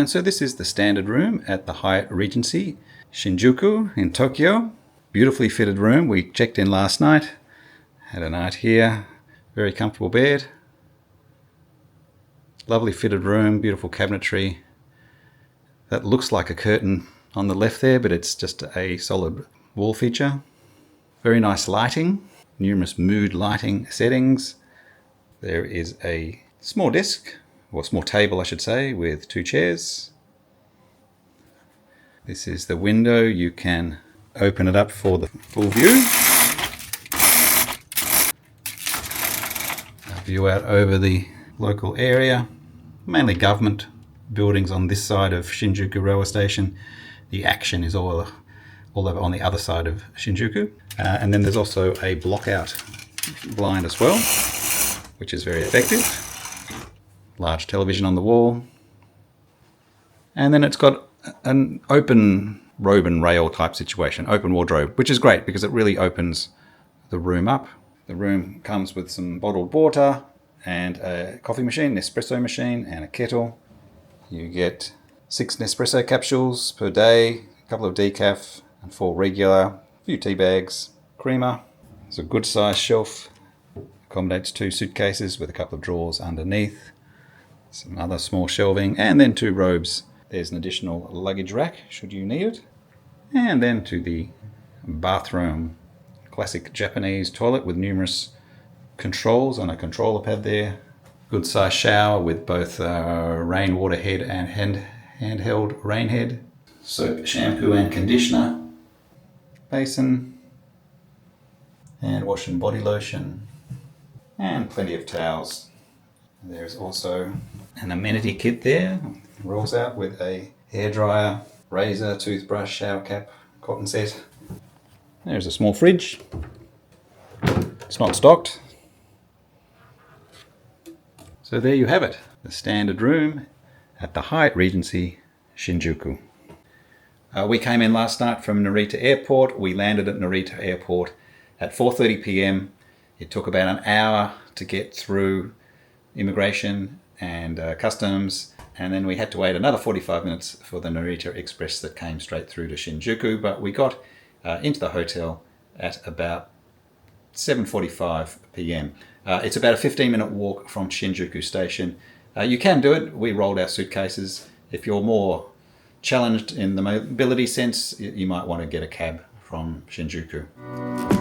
And so this is the standard room at the Hyatt Regency, Shinjuku in Tokyo. Beautifully fitted room. We checked in last night, had a night here, very comfortable bed. Lovely fitted room, beautiful cabinetry. That looks like a curtain on the left there, but it's just a solid wall feature. Very nice lighting, numerous mood lighting settings. There is a small desk, or small table I should say, with 2 chairs. This is the window. You can open it up for the full view. A view out over the local area, mainly government buildings on this side of Shinjuku railway station. The action is all over on the other side of Shinjuku. And then there's also a block-out blind as well, which is very effective. Large television on the wall. And then it's got an open robe and rail type situation, open wardrobe, which is great because it really opens the room up. The room comes with some bottled water and a coffee machine, Nespresso machine, and a kettle. You get 6 Nespresso capsules per day, a couple of decaf and 4 regular, a few tea bags, creamer. It's a good sized shelf, accommodates 2 suitcases with a couple of drawers underneath, some other small shelving, and then 2 robes. There's an additional luggage rack should you need it. And then to the bathroom, classic Japanese toilet with numerous controls on a controller pad there. Good sized shower with both rainwater head and handheld rain head. Soap, shampoo and conditioner. Basin. And wash and body lotion. And plenty of towels. There's also an amenity kit there. Rolls out with a hairdryer, razor, toothbrush, shower cap, cotton set. There's a small fridge. It's not stocked. So there you have it, the standard room at the Hyatt Regency, Shinjuku. We came in last night from Narita Airport. We landed at Narita Airport at 4:30 p.m. It took about an hour to get through immigration and customs, and then we had to wait another 45 minutes for the Narita Express that came straight through to Shinjuku, but we got into the hotel at about 7:45 p.m. It's about a 15-minute walk from Shinjuku station. You can do it. We rolled our suitcases. If you're more challenged in the mobility sense, you might want to get a cab from Shinjuku.